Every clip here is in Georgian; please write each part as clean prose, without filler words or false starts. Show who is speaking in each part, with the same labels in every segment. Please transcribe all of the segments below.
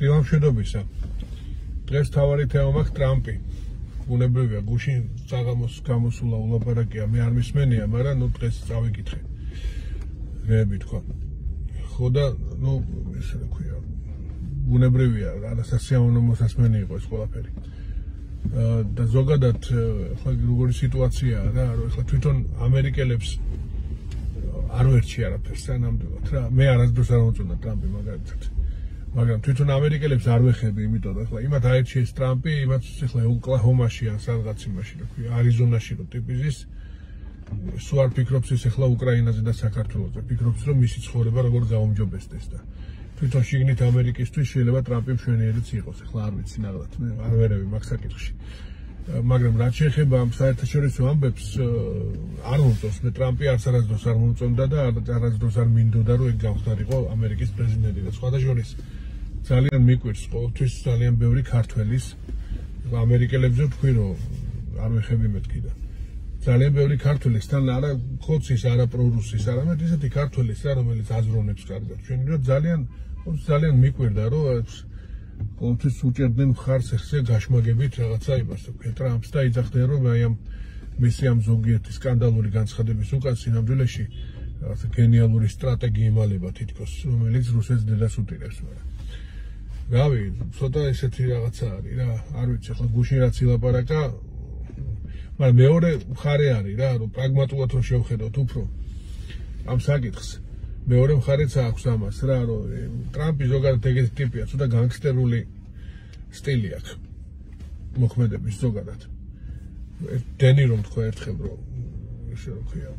Speaker 1: დილამშვიდობისა. დღეს თავარი თემა მაქვს ტრამპი. ბუნებრივია, გუშინ საღამოს გამოსულა ულაპარაკია, მე არ მისმენია, მაგრამ დღეს წავიკითხე. რეები თქვა. ხო და ესე რა ქვია. ბუნებრივია, არასასიამოვნო მოსასმენი იყო ეს ყველაფერი. და ზოგადად ახლა როგორი სიტუაციაა რა, რომ ახლა თვითონ ამერიკელებს არ ვერჩი არაფერს ნამდვილად რა. მე არასდროს არ მოწონდა ტრამპი მაგალითად. მაგრამ თვითონ ამერიკელებს არ ვეხები, იმიტომ რომ ახლა იმათ აერჩიეს ტრამპი, იმათ ახლა ოკლაჰომაში ან სადღაც იმაში რა ქვია, არიზონაში რო ტიპი ზის, სულ არ ფიქრობს ის ახლა უკრაინაზე და საქართველოზე. ფიქრობს რომ მისი ცხოვრება როგორ გაუმჯობესდეს და თვითონ შიგნით ამერიკისთვის შეიძლება ტრამპი მშვენიერიც იყოს. ახლა არ ვიცი ნაღდათ, მე არ ვერევი მაგ საკითხში. მაგრამ რაც შეეხება ამ საერთაშორისო ამბებს, არ მომწონს მე ტრამპი არც არასდროს არ მომწონდა და არასდროს არ მინდოდა რომ ეგ გამხდარიყო ამერიკის პრეზიდენტი და სხვადასხვა ძალიან მიკვირს ყოველთვის ძალიან ბევრი ქართველის ამერიკელებზე ვთქვი რომ არ ვეხები მეთქი და ძალიან ბევრი ქართველის თან არა ხოცის არა პრორუსის არამედ ისეთი ქართველის რა რომელიც აზროვნებს კარგად ჩვენი რომ ძალიან მიკვირდა რომ ყოველთვის უჭერდნენ მხარს ეხზე გაშმაგებით რაღაცა იმას თქვი ტრამპს და იძახდნენ რომ აი ამ მისი ამ ზოგიერთი სკანდალური განცხადების უკან სინამდვილეში რაღაცა გენიალური სტრატეგია იმალება თითქოს რომელიც რუსეთს დედას უტირებს მაგრამ რავი ცოტა ესეთი რაღაცა არის რა არ ვიცი ახლა გუშინ რაც ილაპარაკა მაგრამ მეორე მხარე არის რა რომ პრაგმატულად რომ შევხედოთ უფრო ამ საკითხს მეორე მხარეც აქვს ამას რა რომ ტრამპი ზოგადად ეგეთი ტიპია ცოტა განგსტერული სტილი აქვს მოქმედების ზოგადად დენი რომ თქვა ერთხელ რომ ესე რა ქვია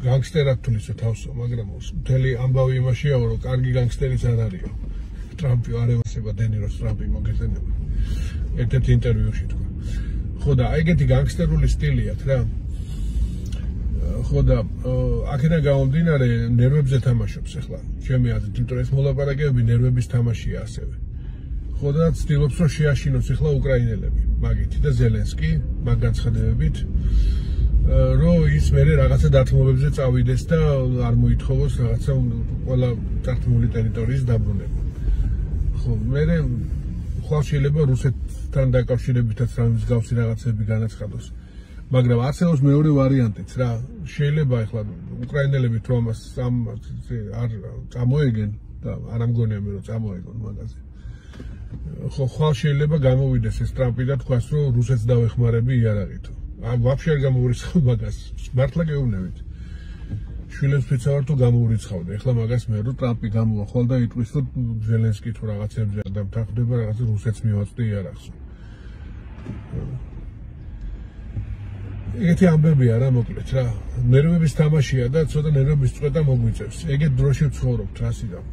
Speaker 1: განგსტერად თulisო თავსო მაგრამ მთელი ამბავი იმაშია რომ კარგი განგსტერიც არ არისო ტრამპი არ ევასება დენი როს ტრამპი მოგეცენება ერთ-ერთ ინტერვიუში თქვა ხო და ეგეთი განგსტერული სტილი აქვს რა ხო და აქედან გამომდინარე ნერვებზე თამაშობს ახლა ჩემი აზრით იმიტომ რომ ეს მოლაპარაკებები ნერვების თამაშია ასევე ხო და ცდილობს რომ შეაშინოს ახლა უკრაინელები მაგითი და ზელენსკი მაგ განცხადებებით რომ ის მერე რაღაცა დათმობებზე წავიდეს და არ მოითხოვოს რაღაცა ყველა დათმული ტერიტორიის დაბრუნება ხო მე ხვალ შეიძლება რუსეთთან დაკავშირებითაც რამის გავსი რაღაცები განაცხადოს მაგრამ არსებობს მეორე ვარიანტიც რა შეიძლება ახლა უკრაინელები თუ ამას არ წამოეგენ და არ ამგონია მე რომ წამოეგონ მაგაზე ხო ხვალ შეიძლება გამოვიდეს ეს ტრამპი და თქვას რომ რუსეთს დავეხმარები იარაღითო ვაფშე არ გამოურიცხავ მაგას მართლა გეუბნებით შვილებს ვეცავარ თუ გამოურიცხავდა ეხლა მაგას მე რომ ტრამპი გამოვა ხვალ და იტყვის რომ ზელენსკი თუ რაღაცებზე არ დამთანხმდება რაღაცა რუსეთს მივაწვდი იარაღს ეგეთი ამბებია რა მოკლედ რა ნერვების თამაშია და ცოტა ნერვების წვედა მოგვიწევს ეგეთ დროში ვცხოვრობთ რასიდან